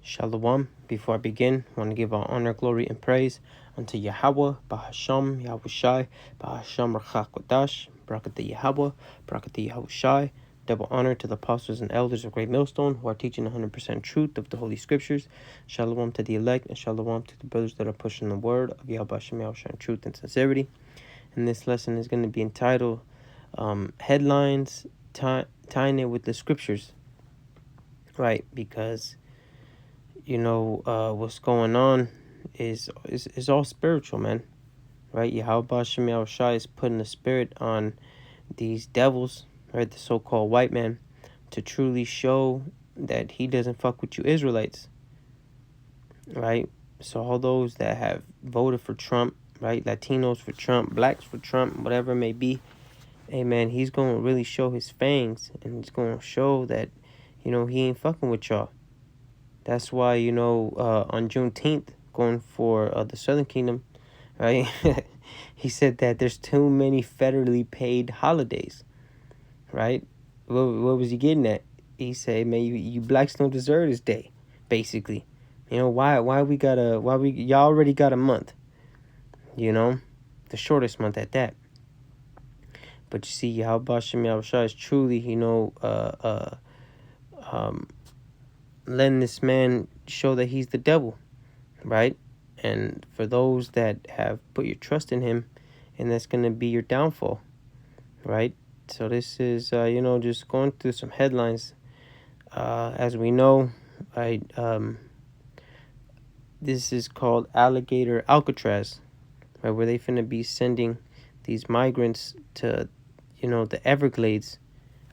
Shalom. Before I begin, I want to give all honor, glory, and praise unto Yahweh, Bahasham, Yahushai, Bahasham Rachak Kodash, Barakatah Yahweh, Barakatah Yahushai. Double honor to the apostles and elders of Great Millstone who are teaching 100% truth of the Holy Scriptures. Shalom to the elect, and shalom to the brothers that are pushing the word of Yahweh Hashem Yahushai in truth and sincerity. And this lesson is going to be entitled Headlines Tying It with the Scriptures. Right, because what's going on is all spiritual, man. Right? Yahweh Shem Yahushai is putting the spirit on these devils, right? The so-called white man, to truly show that he doesn't fuck with you Israelites. Right? So all those that have voted for Trump, right? Latinos for Trump, blacks for Trump, whatever it may be, hey man, he's gonna really show his fangs, and he's gonna show that, he ain't fucking with y'all. That's why, on Juneteenth, going for the Southern Kingdom, right? He said that there's too many federally paid holidays, right? What was he getting at? He said, man, you blacks don't deserve this day, basically. Why y'all already got a month, the shortest month at that. But you see, Yahweh Shem Yahushua is truly, letting this man show that he's the devil, right? And for those that have put your trust in him, and that's going to be your downfall, right? So this is, just going through some headlines. As we know, right, this is called Alligator Alcatraz, right, where they finna be sending these migrants to, the Everglades,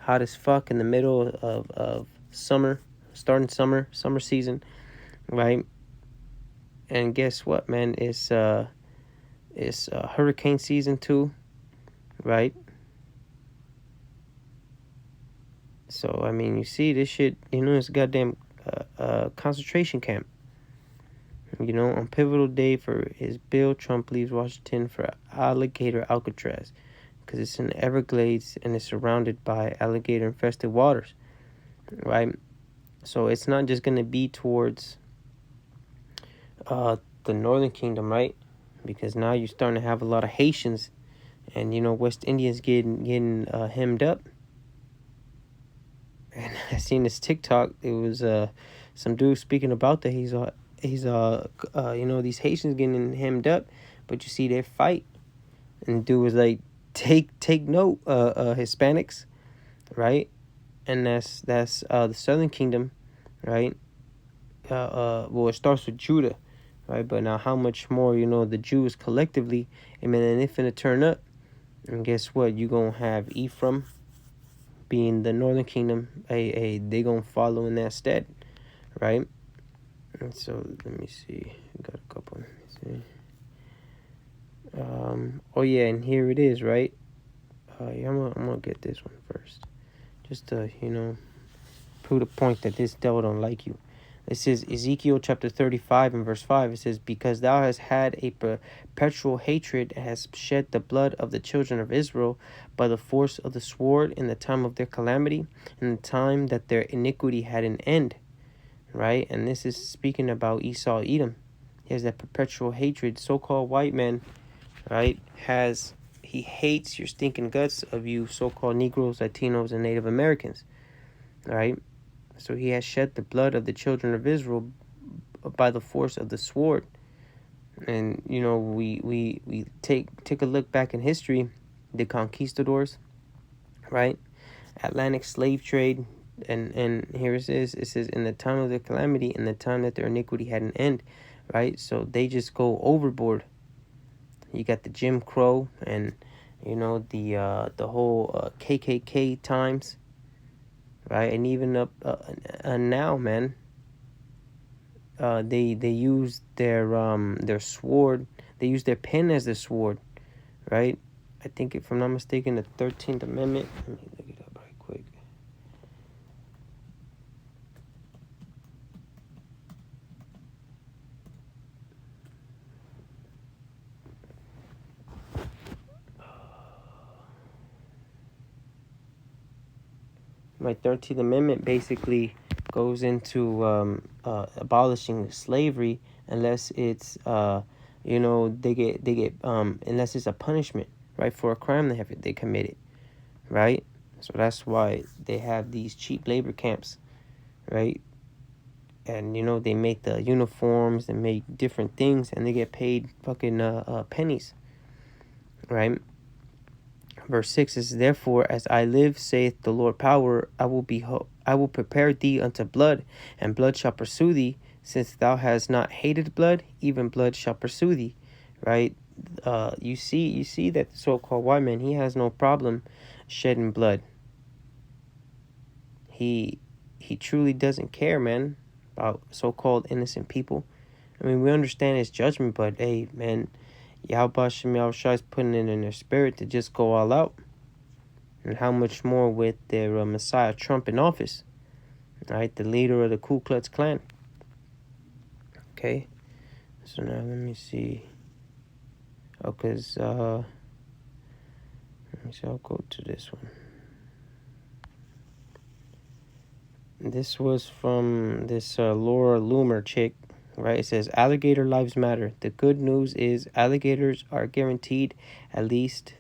hot as fuck in the middle of summer, starting summer season, right? And guess what, man? It's hurricane season too, right? So, I mean, you see this shit, it's a goddamn concentration camp. On pivotal day for his bill, Trump leaves Washington for Alligator Alcatraz because it's in the Everglades and it's surrounded by alligator-infested waters, right? So it's not just going to be towards the Northern Kingdom, right? Because now you're starting to have a lot of Haitians and, West Indians getting hemmed up. And I seen this TikTok. It was some dude speaking about that. He's these Haitians getting hemmed up, but you see they fight, and dude was like, take note, Hispanics, right? And that's the Southern Kingdom, right? Well, it starts with Judah, right? But now how much more, the Jews collectively, and then they finna turn up, and guess what? You gonna have Ephraim being the Northern Kingdom, they gonna follow in that stead, right? And so let me see, got a couple. Let me see. Oh yeah, and here it is, right? Yeah, I'm gonna get this one first, just to prove the point that this devil don't like you. This is Ezekiel chapter 35 and verse 5. It says, because thou hast had a perpetual hatred, and hast shed the blood of the children of Israel by the force of the sword in the time of their calamity, in the time that their iniquity had an end. Right? And this is speaking about Esau, Edom. He has that perpetual hatred. So-called white man, right, he hates your stinking guts of you so-called Negroes, Latinos, and Native Americans. Right? So he has shed the blood of the children of Israel by the force of the sword. And, we take a look back in history, the conquistadors, right? Atlantic slave trade. And here it says, in the time of their calamity, in the time that their iniquity had an end, right? So they just go overboard. You got the Jim Crow and, the whole KKK times, right? And even up now, man, they use their sword. They use their pen as their sword, right? I think, if I'm not mistaken, the 13th Amendment. Let me look it up right quick. My 13th Amendment basically goes into abolishing slavery unless it's they get unless it's a punishment, right, for a crime they committed, right? So that's why they have these cheap labor camps, right? And they make the uniforms and make different things, and they get paid fucking pennies, right? Verse 6 is, therefore, as I live, saith the Lord power, I will prepare thee unto blood, and blood shall pursue thee, since thou hast not hated blood, even blood shall pursue thee, right? You see that the so-called white man, he has no problem shedding blood. He truly doesn't care, man, about so-called innocent people. I mean, we understand his judgment, but hey, man, Yahweh Shem Yahushua is putting it in their spirit to just go all out. And how much more with their Messiah Trump in office, right? The leader of the Ku Klux Klan. Okay, so now let me see. Oh, because, let me see, I'll go to this one. This was from this Laura Loomer chick, right? It says, alligator lives matter. The good news is alligators are guaranteed at least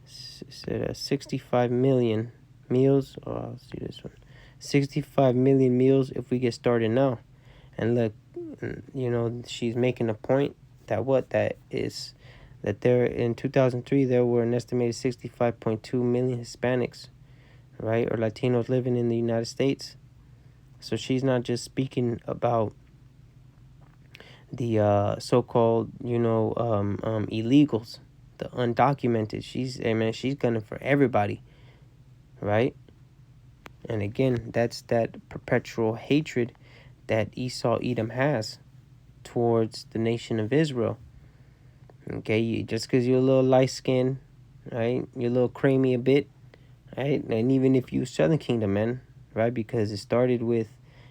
65 million meals. Oh, I'll see this one. 65 million meals if we get started now. And look, she's making a point that there in 2003 there were an estimated 65.2 million Hispanics, right, or Latinos living in the United States. So she's not just speaking about the so-called illegals, the undocumented. She's gunning for everybody, right? And again, that's that perpetual hatred that Esau Edom has towards the nation of Israel. Okay, just because you're a little light-skinned, right, you're a little creamy a bit, right, and even if you Southern Kingdom, man, right, because it started with,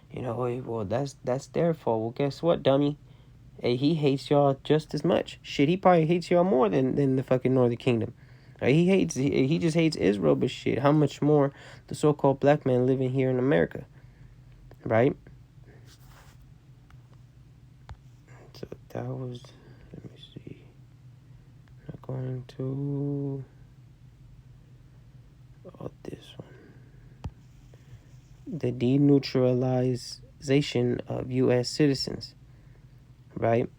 hey, well, that's their fault. Well, guess what, dummy? Hey, he hates y'all just as much. Shit, he probably hates y'all more than the fucking Northern Kingdom. Right? He just hates Israel, but shit, how much more the so-called black man living here in America, right? So that was, let me see. I'm going to this one. The denuclearization of U.S. citizens, right?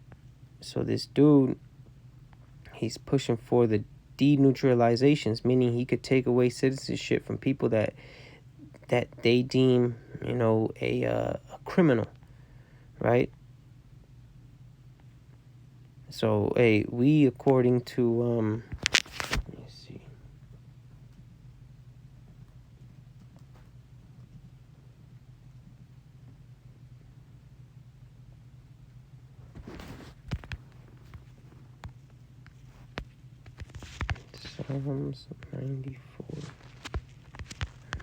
So this dude, he's pushing for the denuclearizations, meaning he could take away citizenship from people that they deem, a criminal, right? So, hey, we, according to, let me see. Psalms 94,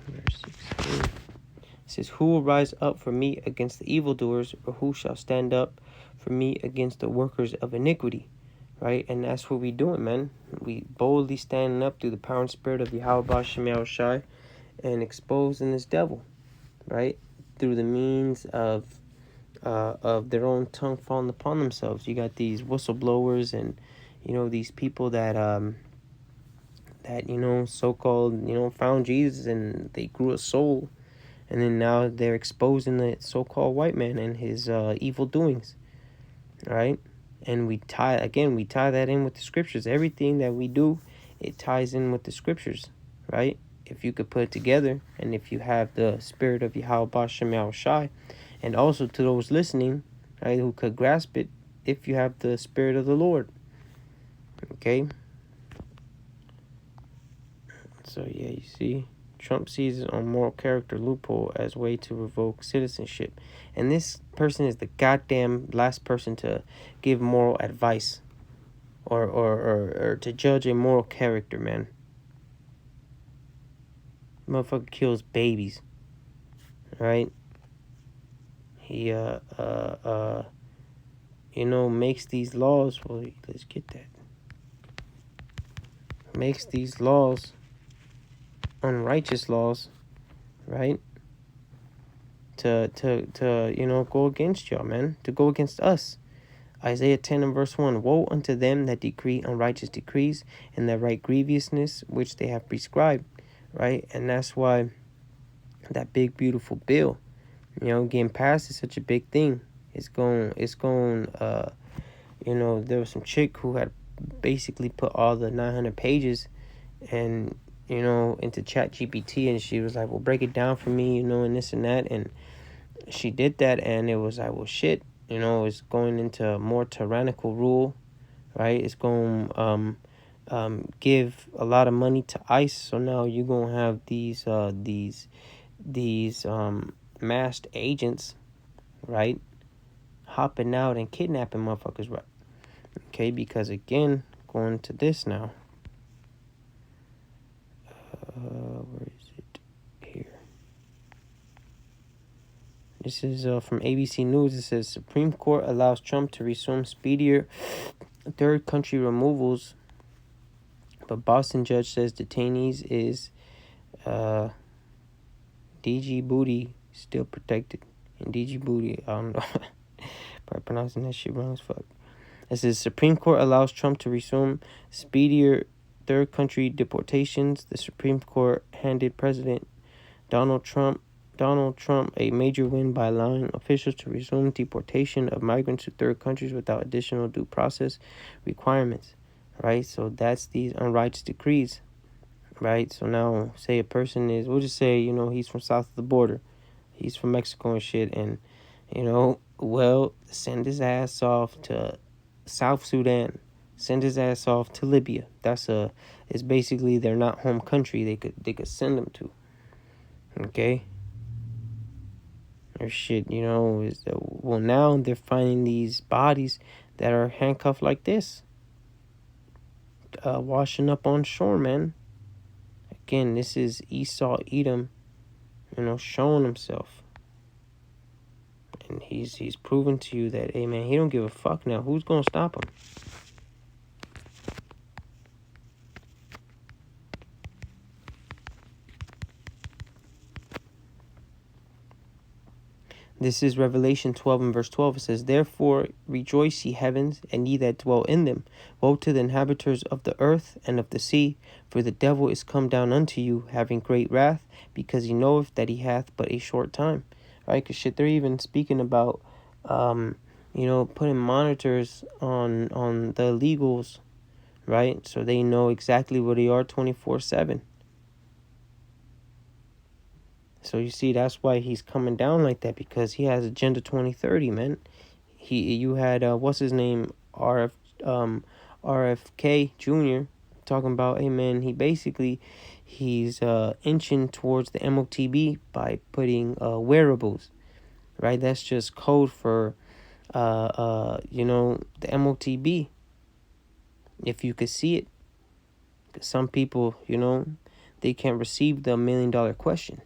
verse 16. It says, who will rise up for me against the evildoers, or who shall stand up for me against the workers of iniquity? Right? And that's what we doing, man. We boldly standing up through the power and spirit of Yahweh Shem Yahushai and exposing this devil, right? Through the means of their own tongue falling upon themselves. You got these whistleblowers and, these people that so-called, found Jesus and they grew a soul. And then now they're exposing the so-called white man and his evil doings, right? And we tie that in with the scriptures. Everything that we do, it ties in with the scriptures, right? If you could put it together, and if you have the spirit of Yahweh Shem Yahushai, and also to those listening, right, who could grasp it, if you have the spirit of the Lord, okay? So yeah, you see, Trump seizes on moral character loophole as way to revoke citizenship. And this person is the goddamn last person to give moral advice or to judge a moral character, man. Motherfucker kills babies. Right? He makes these laws. Well, let's get that. Makes these laws, unrighteous laws, right? go against y'all, man, to go against us. Isaiah 10 and verse 1, woe unto them that decree unrighteous decrees and that write grievousness which they have prescribed, right? And that's why that big beautiful bill, getting passed is such a big thing. There was some chick who had basically put all the 900 pages and into Chat GPT, and she was like, well, break it down for me, and this and that, and she did that, and it was like, well, shit, it's going into more tyrannical rule, right? It's going give a lot of money to ICE, so now you're gonna have these masked agents, right, hopping out and kidnapping motherfuckers, right? Okay, because again, going to this now. Where is it? Here. This is from ABC News. It says Supreme Court allows Trump to resume speedier third country removals, but Boston judge says detainees is DG Booty still protected. And DG Booty, I don't know. Probably pronouncing that shit wrong as fuck. It says Supreme Court allows Trump to resume speedier third country deportations. The Supreme Court handed President Donald Trump a major win by allowing officials to resume deportation of migrants to third countries without additional due process requirements, right? So that's these unrighteous decrees, right? So now, say a person is, we'll just say, he's from south of the border. He's from Mexico and shit, and, send his ass off to South Sudan. Send his ass off to Libya. It's basically their not home country they could send him to. Okay? Or shit, now they're finding these bodies that are handcuffed like this. Washing up on shore, man. Again, this is Esau Edom, showing himself. And he's proven to you that, hey, man, he don't give a fuck now. Who's gonna stop him? This is Revelation 12 and verse 12. It says, therefore rejoice, ye heavens, and ye that dwell in them. Woe to the inhabitants of the earth and of the sea, for the devil is come down unto you, having great wrath, because he knoweth that he hath but a short time. Right? Because shit, they're even speaking about, putting monitors on the illegals, right? So they know exactly where they are 24/7. So you see, that's why he's coming down like that, because he has Agenda 2030, man. You had what's his name, RFK Jr. talking about, hey man, he's inching towards the MOTB by putting wearables, right? That's just code for the MOTB. If you could see it, because some people, they can't receive the $1 million question.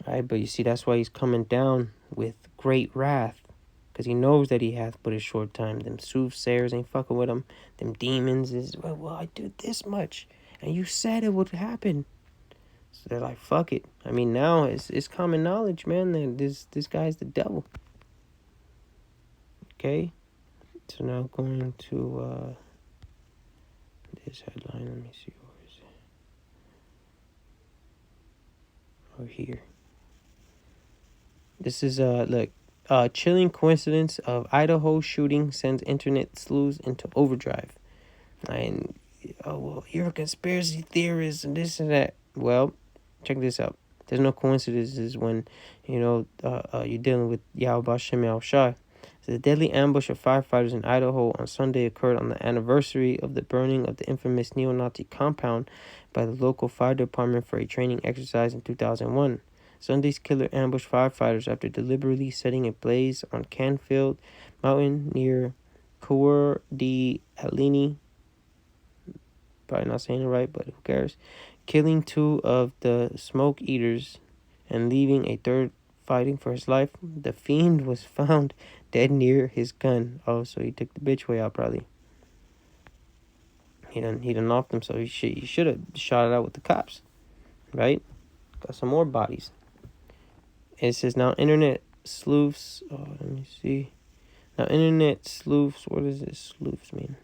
Right, but you see, that's why he's coming down with great wrath, because he knows that he hath but a short time. Them soothsayers ain't fucking with him. Them demons is, well, I did this much, and you said it would happen. So they're like, fuck it. I mean, now it's common knowledge, man, that this guy's the devil. Okay, so now going to this headline. Let me see, where is it? Or here. This is chilling coincidence of Idaho shooting sends internet sleuths into overdrive. And you're a conspiracy theorist and this and that. Well, check this out. There's no coincidences when you're dealing with Yahweh Bashem Yahushai. So the deadly ambush of firefighters in Idaho on Sunday occurred on the anniversary of the burning of the infamous neo-Nazi compound by the local fire department for a training exercise in 2001. Sunday's killer ambushed firefighters after deliberately setting a blaze on Canfield Mountain near Coeur d'Alene. Probably not saying it right, but who cares? Killing 2 of the smoke eaters and leaving a third fighting for his life. The fiend was found dead near his gun. Oh, so he took the bitch way out, probably. He done offed him, so he should have shot it out with the cops, right? Got some more bodies. It says, now internet sleuths. Oh, let me see. Now internet sleuths. What does this sleuths mean?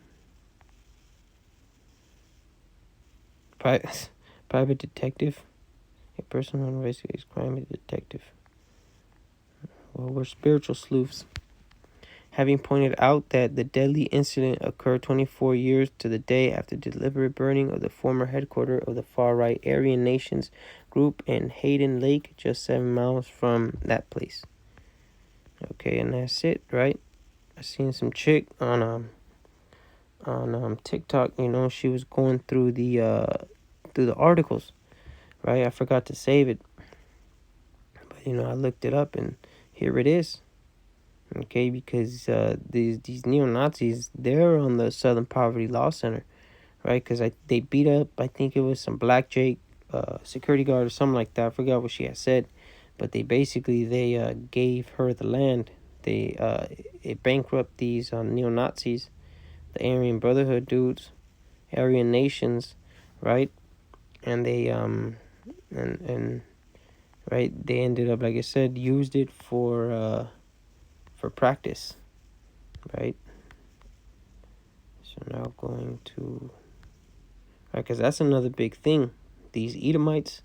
Private detective. A person who investigates crime is a detective. Well, we're spiritual sleuths. Having pointed out that the deadly incident occurred 24 years to the day after the deliberate burning of the former headquarters of the far-right Aryan Nations group in Hayden Lake, just 7 miles from that place. Okay, and that's it, right? I seen some chick on TikTok. You know, she was going through the articles, right? I forgot to save it, but you know, I looked it up, and here it is. Okay, because these neo-Nazis, they're on the Southern Poverty Law Center, right? Because they beat up, I think it was some Black Jake security guard or something like that. I forgot what she had said, but they gave her the land. It bankrupt these neo-Nazis, the Aryan Brotherhood dudes, Aryan Nations, right? And they and right, they ended up, like I said, used it for practice, right? So now going to, right, because that's another big thing. These Edomites,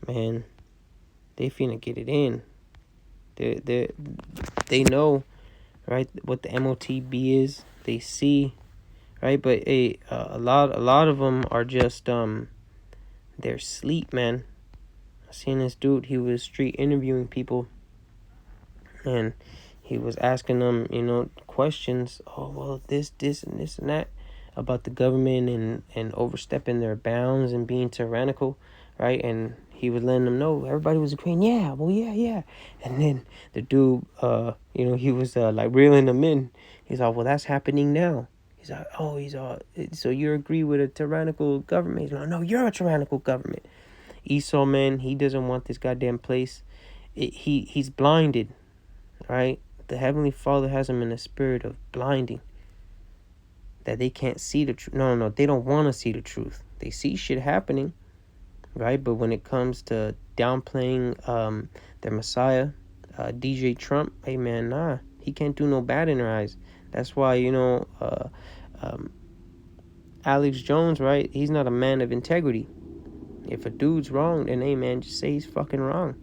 man, they finna get it in. They know, right, what the MOTB is. They see, right, but a lot of them are just they're sleep, man. I seen this dude. He was street interviewing people, and he was asking them, you know, questions. Oh, well, this, and this, and that about the government and overstepping their bounds and being tyrannical, right? And he was letting them know everybody was agreeing. Yeah, well, yeah. And then the dude, you know, he was like reeling them in. He's like, well, that's happening now. He's like, oh, so you agree with a tyrannical government? He's like, no, you're a tyrannical government. Esau, man, he doesn't want this goddamn place. He's blinded, right? The Heavenly Father has them in a spirit of blinding, that they can't see the truth. No, they don't want to see the truth. They see shit happening, right? But when it comes to downplaying their Messiah, DJ Trump, hey man, nah, he can't do no bad in their eyes. That's why, you know, Alex Jones, right? He's not a man of integrity. If a dude's wrong, then hey man, just say he's fucking wrong.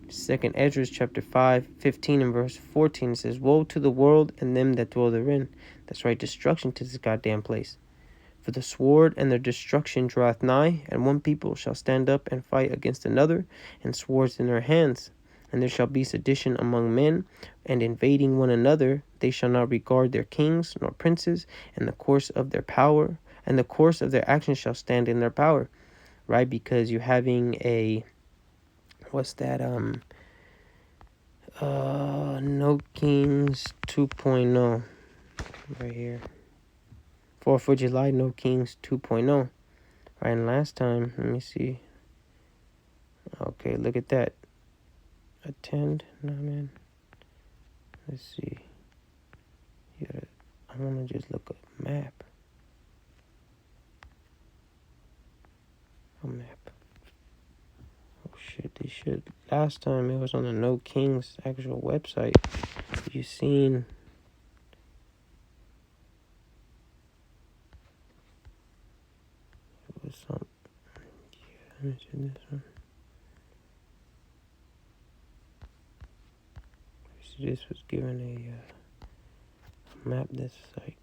Second Ezra chapter 5:15 and verse 14 says, woe to the world and them that dwell therein. That's right, destruction to this goddamn place. For the sword and their destruction draweth nigh, and one people shall stand up and fight against another, and swords in their hands. And there shall be sedition among men, and invading one another, they shall not regard their kings nor princes, and the course of their power, and the course of their actions shall stand in their power. Right, because you're having a, what's that, No Kings 2.0 right here. 4th of July, No Kings 2.0. Right, and last time, let me see. Okay, look at that. Attend. No, man. Let's see. Yeah, I want to just look up map. A map. Oh shit, they should. Last time it was on the No Kings actual website. You seen? It was some. Yeah, let me see this one. This was given a map this site.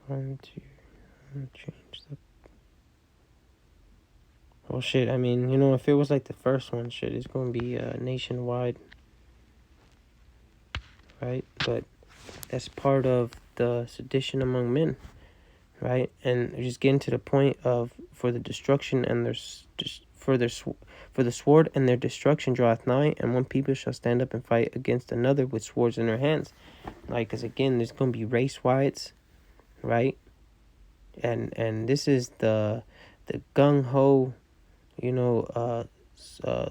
I'm gonna change the. Well, shit. I mean, you know, if it was like the first one, shit, it's gonna be nationwide, right? But that's part of the sedition among men, right? And just getting to the point of for the destruction and for the sword and their destruction draweth nigh, and one people shall stand up and fight against another with swords in their hands, like, because again, there's gonna be race riots, right? And this is the gung ho, you know,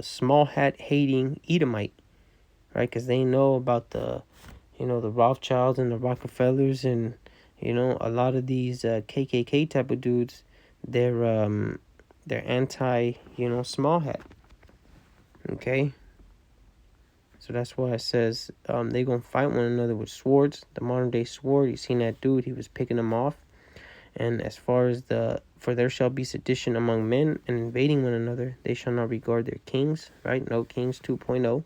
small hat hating Edomite, right? Because they know about the, the Rothschilds and the Rockefellers, and a lot of these KKK type of dudes. They're anti, small hat. Okay. So that's why it says they gonna fight one another with swords. The modern day sword. You seen that dude? He was picking them off. And as far as for there shall be sedition among men and invading one another, they shall not regard their kings, right? No kings 2.0,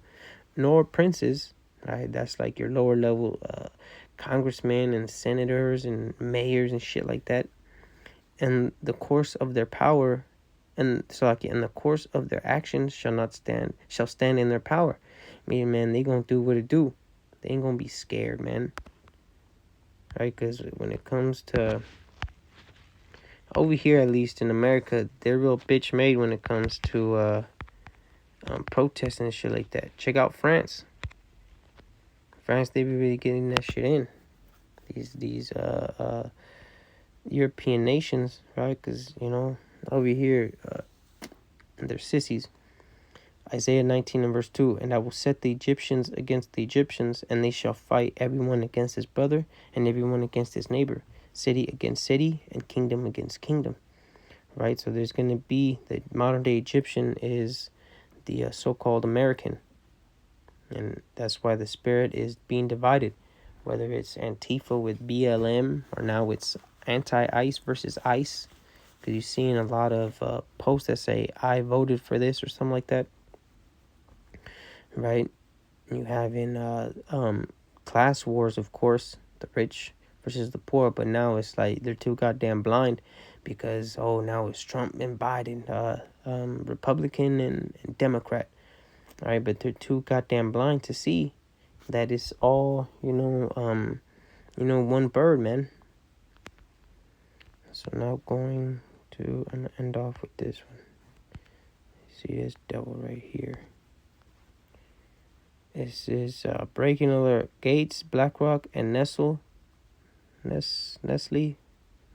nor princes, right? That's like your lower level congressmen and senators and mayors and shit like that. And the course of their power, and so like in the course of their actions shall stand in their power. Meaning, man, they gonna do what it do. They ain't gonna be scared, man. Right? Because when it comes to over here, at least in America, they're real bitch made when it comes to protesting and shit like that. Check out France. France, they be really getting that shit in. These European nations, right? Because over here, they're sissies. Isaiah 19 and verse 2, and I will set the Egyptians against the Egyptians, and they shall fight everyone against his brother, and everyone against his neighbor, city against city, and kingdom against kingdom. Right? So there's going to be, the modern day Egyptian is the so-called American. And that's why the spirit is being divided. Whether it's Antifa with BLM, or now it's anti-ICE versus ICE. Because you're seeing a lot of posts that say, I voted for this, or something like that. Right? You have in class wars, of course, the rich versus the poor, but now it's like they're too goddamn blind because now it's Trump and Biden, Republican and Democrat, all right? But they're too goddamn blind to see that it's all one bird, man. So now going to end off with this one. See this devil right here. This is breaking alert. Gates, BlackRock, and Nestle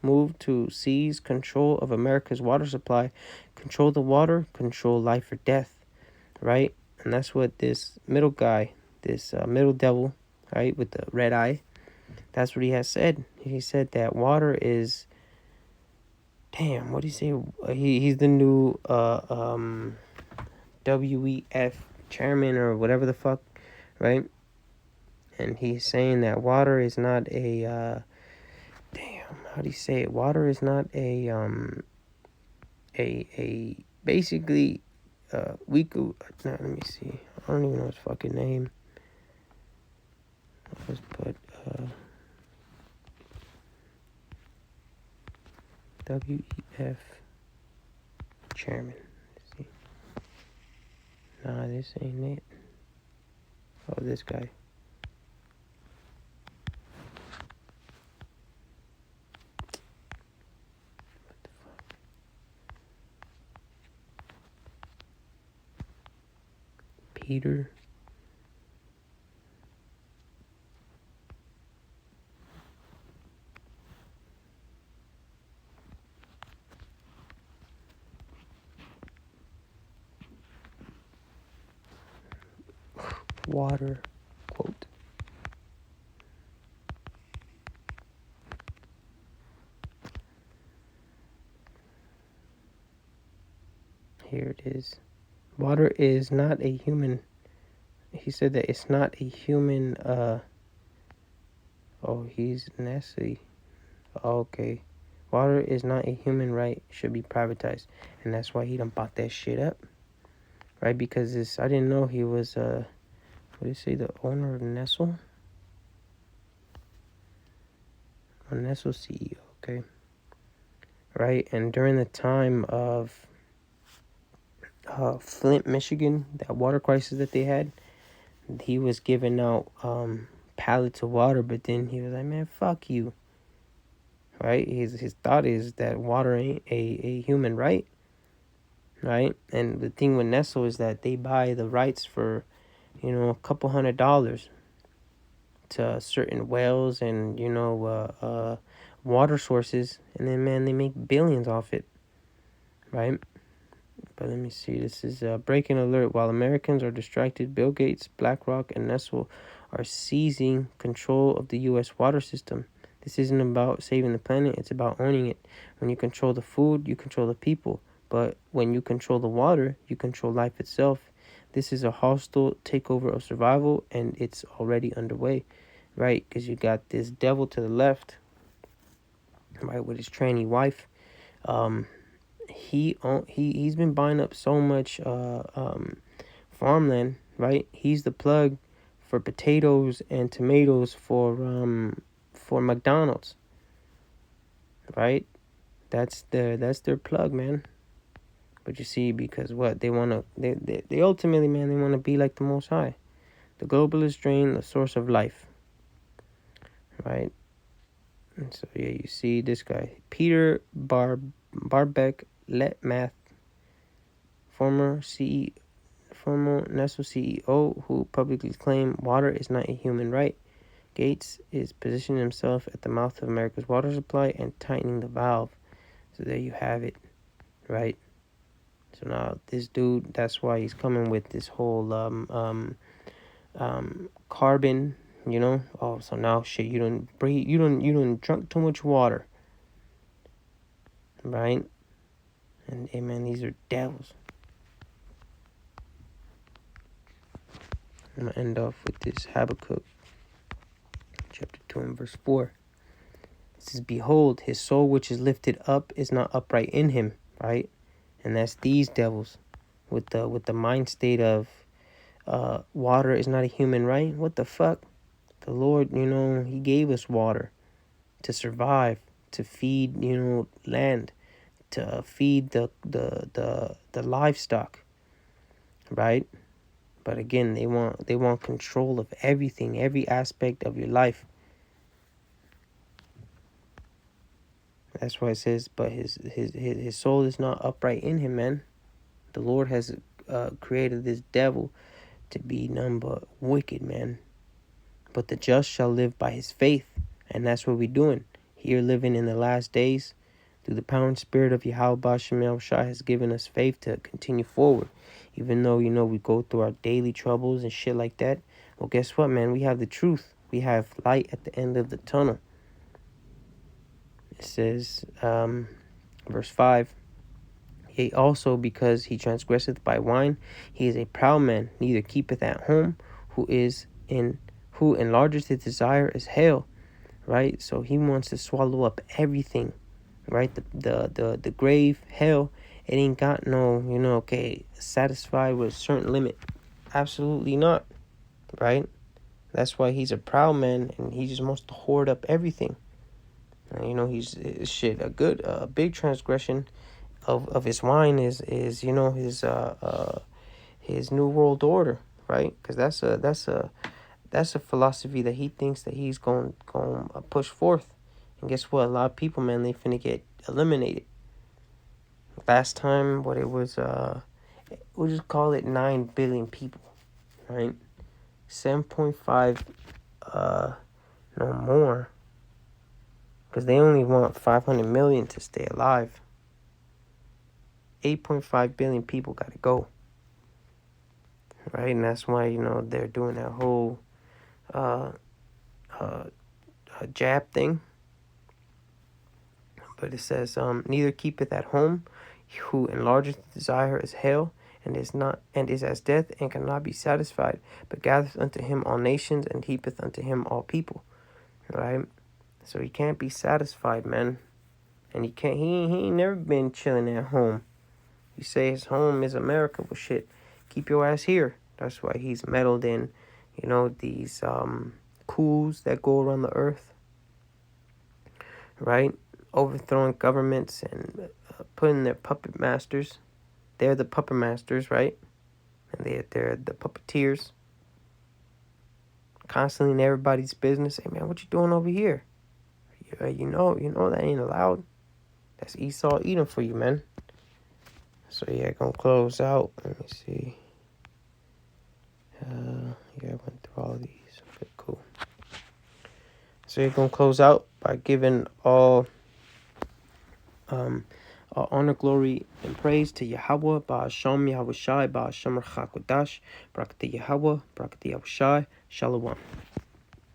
move to seize control of America's water supply. Control the water, control life or death, right? And that's what this middle guy, this middle devil, right, with the red eye, that's what he has said. He said that water is, damn, what do you say? He's the new WEF chairman or whatever the fuck, right? And he's saying that water is not a how do you say it? Water is not a basically we could let me see. I don't even know his fucking name. Let's put WEF chairman. Let's see. Nah, this ain't it. Oh, this guy. Peter. Water quote. Here it is. Water is not a human. He said that it's not a human. He's Nestle. Okay. Water is not a human right. Should be privatized, and that's why he done bought that shit up. Right? Because I didn't know he was what do you say, the owner of Nestle? A Nestle CEO. Okay. Right, and during the time of Flint, Michigan, that water crisis that they had, he was giving out pallets of water, but then he was like, man, fuck you. Right? His thought is that water ain't a human right. Right? And the thing with Nestle is that they buy the rights for, a couple $100 to certain wells and, water sources. And then, man, they make billions off it. Right? But let me see. This is breaking alert. While Americans are distracted, Bill Gates, BlackRock, and Nestle are seizing control of the U.S. water system. This isn't about saving the planet. It's about owning it. When you control the food, you control the people. But when you control the water, you control life itself. This is a hostile takeover of survival, and it's already underway, right? Because you got this devil to the left, right, with his tranny wife. He's been buying up so much farmland, right? He's the plug for potatoes and tomatoes for McDonald's, right? That's their plug, man. But you see, because what they ultimately, man, they want to be like the Most High. The globalist drain the source of life, right? And so yeah, you see this guy, Peter Barbeck Letmath, former Nestle CEO, who publicly claimed water is not a human right. Gates is positioning himself at the mouth of America's water supply and tightening the valve. So there you have it, right? So now this dude, that's why he's coming with this whole carbon, you know. Oh, so now shit, you don't breathe, you don't drink too much water, right? And hey, man, these are devils. I'm gonna end off with this Habakkuk chapter 2 and verse 4. It says, "Behold, his soul which is lifted up is not upright in him," right? And that's these devils with the mind state of water is not a human right. What the fuck? The Lord, you know, he gave us water to survive, to feed, you know, land, to feed the livestock, right? But again, they want control of everything, every aspect of your life. That's why it says, but his soul is not upright in him, man. The Lord has created this devil to be none but wicked, man. But the just shall live by his faith. And that's what we're doing. Here living in the last days. Through the power and spirit of Yahweh Bashem Yahushua has given us faith to continue forward. Even though, you know, we go through our daily troubles and shit like that. Well, guess what, man? We have the truth. We have light at the end of the tunnel. It says, verse 5. Yea, also because he transgresseth by wine, he is a proud man, neither keepeth at home, who enlargeth his desire is hell, right? So he wants to swallow up everything, right? The grave, hell, it ain't got no, you know, okay, satisfied with a certain limit. Absolutely not, right? That's why he's a proud man, and he just wants to hoard up everything. You know, he's shit. A big transgression of his wine is you know his new world order, right? Because that's a philosophy that he thinks that he's going push forth. And guess what? A lot of people, man, they finna get eliminated. Last time, what it was, we'll just call it 9 billion people, right? 7.5, no more. Because they only want 500 million to stay alive. 8.5 billion people gotta go. Right? And that's why, you know, they're doing that whole jab thing. But it says, neither keepeth at home, who enlargeth the desire is hell, and is as death, and cannot be satisfied, but gathereth unto him all nations, and heapeth unto him all people. Right? So he can't be satisfied, man. And he ain't never been chilling at home. You say his home is America, well shit, keep your ass here. That's why he's meddled in, you know, these coups that go around the earth, right? Overthrowing governments and putting their puppet masters. They're the puppet masters, right? And they're the puppeteers. Constantly in everybody's business. Hey man, what you doing over here? You know that ain't allowed. That's Esau Edom for you, man. So yeah, gonna close out. Let me see. Yeah, I went through all these. Okay, cool. So you're gonna close out by giving all Honor, glory, and praise to Yahweh, Ba'asham Yahweh Shai, Ba'asham Rachakodash, Barakati Yahweh, Barakati Yahweh Shai, Shalom.